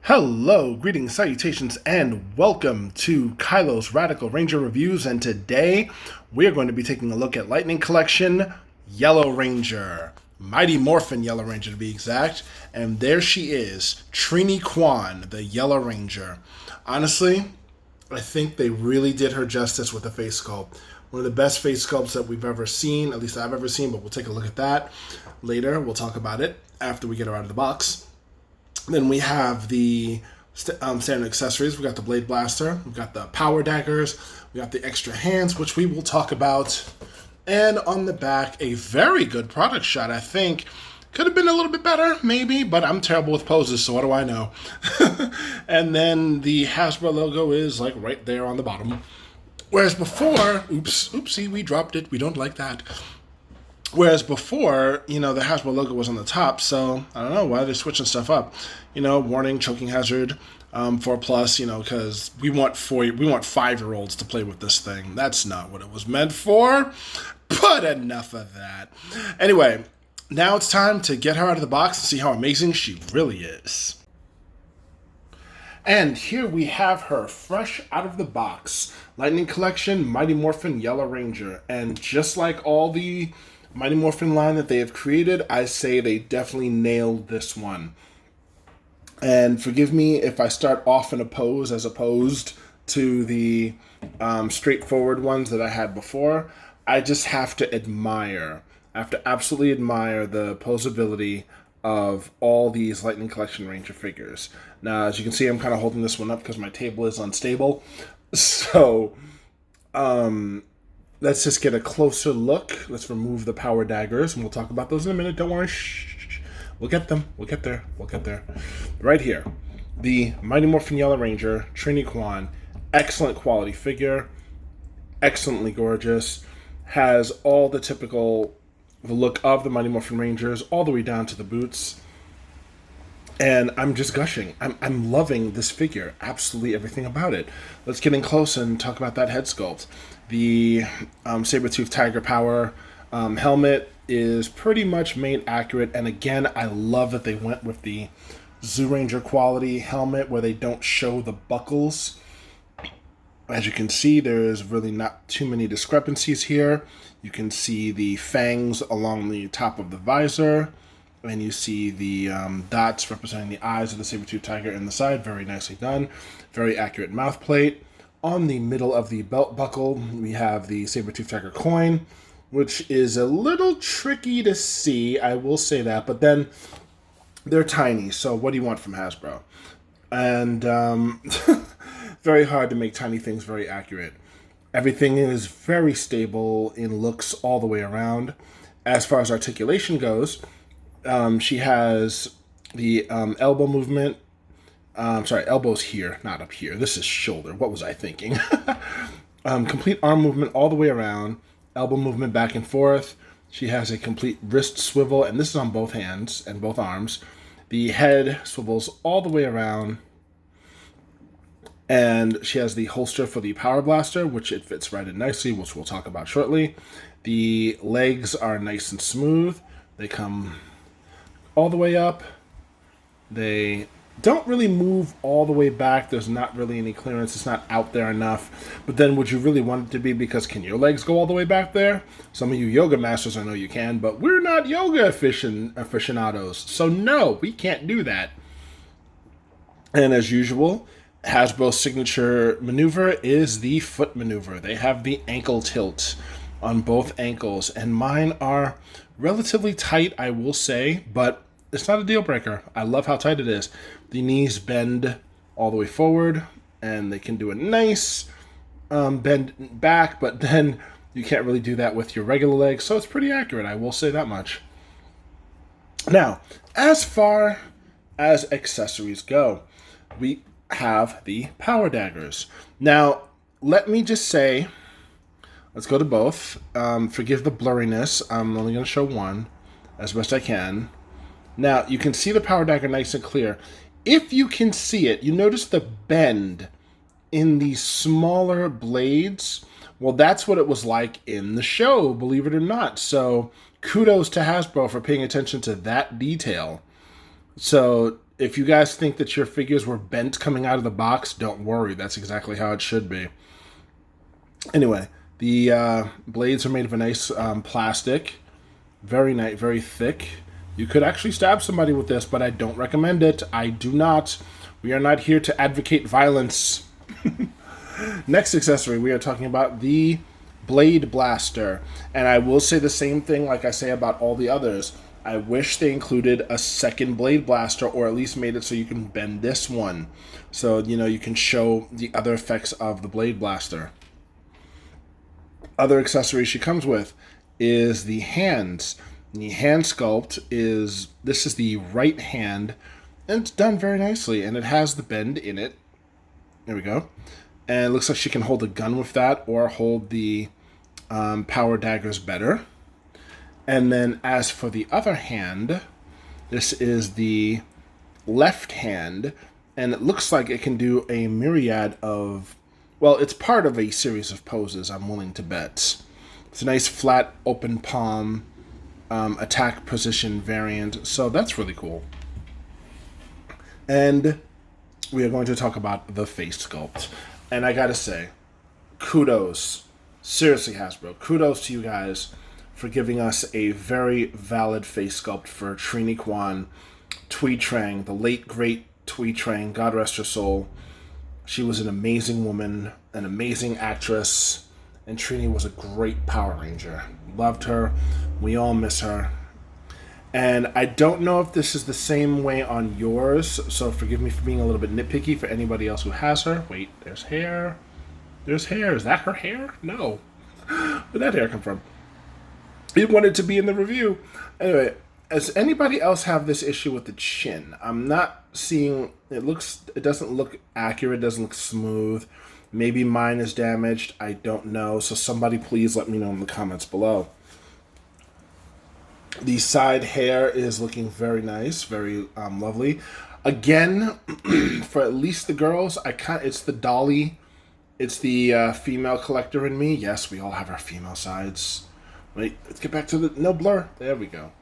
Hello, greetings, salutations, and welcome to Kailo's Radical Ranger Reviews. And today we are going to be taking a look at Lightning Collection Yellow Ranger, Mighty Morphin Yellow Ranger to be exact. And there she is, Trini Kwan, the Yellow Ranger. Honestly, I think they really did her justice with the face sculpt. One of the best face sculpts that we've ever seen, at least I've ever seen, but we'll take a look at that later. We'll talk about it after we get her out of the box. Then we have the standard accessories. We got the Blade Blaster. We got the Power Daggers. We got the extra hands, which we will talk about. And on the back, a very good product shot, I think. Could have been a little bit better, maybe, but I'm terrible with poses, so what do I know? And then the Hasbro logo is like right there on the bottom. Whereas before, oopsie, we dropped it. We don't like that. Whereas before, the Hasbro logo was on the top, so I don't know why they're switching stuff up. Warning, choking hazard, 4+, because we want 5-year-olds to play with this thing. That's not what it was meant for, but enough of that. Anyway, now it's time to get her out of the box and see how amazing she really is. And here we have her fresh out of the box. Lightning Collection, Mighty Morphin Yellow Ranger. And just like all the Mighty Morphin line that they have created, I say they definitely nailed this one. And forgive me if I start off in a pose as opposed to the straightforward ones that I had before. I just have to admire, I have to absolutely admire the posability of all these Lightning Collection Ranger figures. Now, as you can see, I'm kind of holding this one up because my table is unstable. So, let's just get a closer look. Let's remove the Power Daggers, and we'll talk about those in a minute. Don't worry. Shh. We'll get them. We'll get there. We'll get there. Right here. The Mighty Morphin Yellow Ranger, Trini Kwan. Excellent quality figure. Excellently gorgeous. Has all the typical look of the Mighty Morphin Rangers, all the way down to the boots. And I'm just gushing. I'm loving this figure. Absolutely everything about it. Let's get in close and talk about that head sculpt. The saber-tooth tiger power helmet is pretty much made accurate. And again, I love that they went with the Zoo Ranger quality helmet where they don't show the buckles. As you can see, there's really not too many discrepancies here. You can see the fangs along the top of the visor. And you see the dots representing the eyes of the saber-tooth tiger in the side. Very nicely done. Very accurate mouth plate. On the middle of the belt buckle, we have the saber-tooth tiger coin, which is a little tricky to see, I will say that. But then they're tiny, so what do you want from Hasbro? And very hard to make tiny things very accurate. Everything is very stable in looks all the way around. As far as articulation goes, she has the elbow movement. Elbow's here, not up here. This is shoulder. What was I thinking? Complete arm movement all the way around. Elbow movement back and forth. She has a complete wrist swivel, and this is on both hands and both arms. The head swivels all the way around. And she has the holster for the Power Blaster, which it fits right in nicely, which we'll talk about shortly. The legs are nice and smooth. They come all the way up. They don't really move all the way back. There's not really any clearance. It's not out there enough. But then would you really want it to be? Because can your legs go all the way back there? Some of you yoga masters, I know you can, but we're not yoga aficionados. So no, we can't do that. And as usual, Hasbro's signature maneuver is the foot maneuver. They have the ankle tilt on both ankles, and mine are relatively tight, I will say, but it's not a deal breaker. I love how tight it is. The knees bend all the way forward, and they can do a nice bend back, but then you can't really do that with your regular legs, so it's pretty accurate, I will say that much. Now, as far as accessories go, we have the Power Daggers. Now, let me just say, let's go to both. Forgive the blurriness. I'm only going to show one as best I can. Now, you can see the Power Dagger nice and clear. If you can see it, you notice the bend in the smaller blades. Well, that's what it was like in the show, believe it or not. So, kudos to Hasbro for paying attention to that detail. So if you guys think that your figures were bent coming out of the box, don't worry. That's exactly how it should be. Anyway, the blades are made of a nice plastic. Very nice, very thick. You could actually stab somebody with this, but I don't recommend it. I do not. We are not here to advocate violence. Next accessory, we are talking about the Blade Blaster. And I will say the same thing like I say about all the others. I wish they included a second Blade Blaster, or at least made it so you can bend this one. So, you can show the other effects of the Blade Blaster. Other accessories she comes with is the hands. The hand sculpt this is the right hand, and it's done very nicely, and it has the bend in it. There we go. And it looks like she can hold a gun with that, or hold the power daggers better. And then as for the other hand, this is the left hand, and it looks like it can do a myriad of, well, it's part of a series of poses, I'm willing to bet. It's a nice flat open palm attack position variant, so that's really cool. And we are going to talk about the face sculpt. And I gotta say, kudos. Seriously, Hasbro, kudos to you guys for giving us a very valid face sculpt for Trini Kwan, Tui Trang, the late, great Tui Trang, God rest her soul. She was an amazing woman, an amazing actress, and Trini was a great Power Ranger. Loved her. We all miss her. And I don't know if this is the same way on yours, so forgive me for being a little bit nitpicky for anybody else who has her. Wait, there's hair. There's hair. Is that her hair? No. Where'd that hair come from? It wanted to be in the review. Anyway, does anybody else have this issue with the chin? I'm not seeing, it doesn't look accurate, doesn't look smooth. Maybe mine is damaged, I don't know. So somebody please let me know in the comments below. The side hair is looking very nice, very lovely. Again, for at least the girls, it's the dolly, it's the female collector in me. Yes, we all have our female sides. Wait, let's get back to no blur. There we go.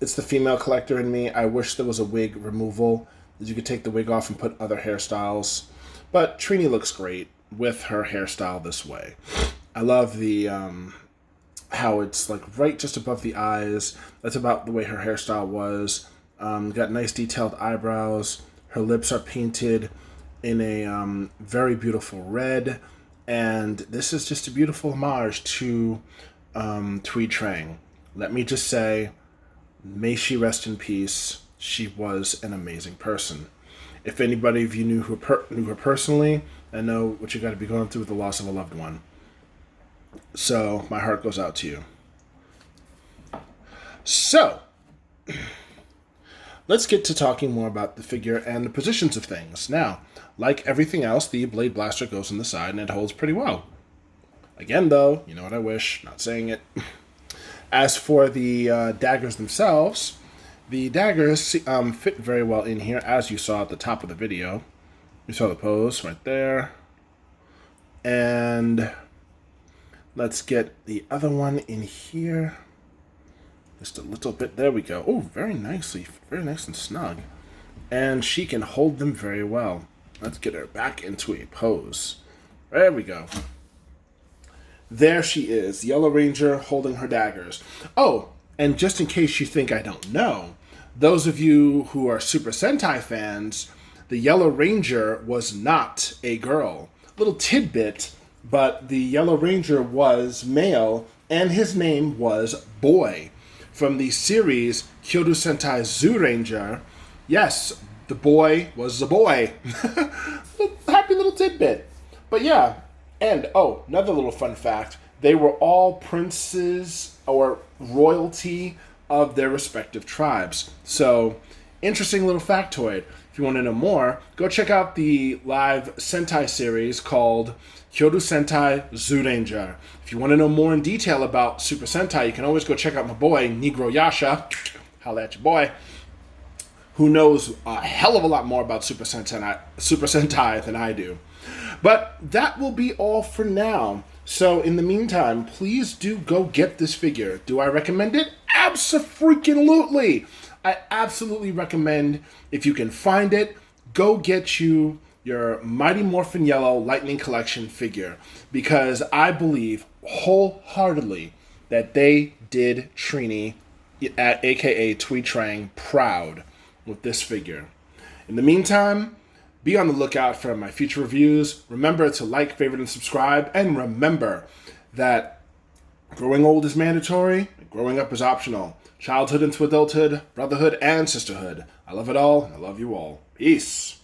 It's the female collector in me. I wish there was a wig removal, that you could take the wig off and put other hairstyles. But Trini looks great with her hairstyle this way. I love the how it's like right just above the eyes. That's about the way her hairstyle was. Got nice detailed eyebrows. Her lips are painted in a very beautiful red. And this is just a beautiful homage to Tui Trang. Let me just say, may she rest in peace. She was an amazing person. If anybody of you knew her personally, I know what you got to be going through with the loss of a loved one. So, my heart goes out to you. So, let's get to talking more about the figure and the positions of things. Now, like everything else, the Blade Blaster goes on the side and it holds pretty well. Again, though, you know what I wish, not saying it. As for the daggers themselves, the daggers fit very well in here, as you saw at the top of the video. You saw the pose right there. And let's get the other one in here. Just a little bit. There we go. Oh, very nicely. Very nice and snug. And she can hold them very well. Let's get her back into a pose. There we go. There she is, Yellow Ranger holding her daggers. Oh, and just in case you think I don't know, those of you who are Super Sentai fans, the Yellow Ranger was not a girl. Little tidbit, but the Yellow Ranger was male, and his name was Boy. From the series Kyoto Sentai Zyuranger, yes, the boy was a boy. Happy little tidbit. But yeah, and oh, another little fun fact. They were all princes or royalty of their respective tribes. So, interesting little factoid. If you want to know more, go check out the live Sentai series called Kyoto Sentai Zyuranger. If you want to know more in detail about Super Sentai, you can always go check out my boy, Negro Yasha. Holla at your boy. Who knows a hell of a lot more about Super Sentai than I do. But that will be all for now. So in the meantime, please do go get this figure. Do I recommend it? Abso-freaking-lutely! I absolutely recommend, if you can find it, go get you your Mighty Morphin Yellow Lightning Collection figure, because I believe wholeheartedly that they did Trini, aka Tweet Trang, proud with this figure. In the meantime, be on the lookout for my future reviews. Remember to like, favorite, and subscribe. And remember that growing old is mandatory, growing up is optional. Childhood into adulthood, brotherhood, and sisterhood. I love it all, and I love you all. Peace.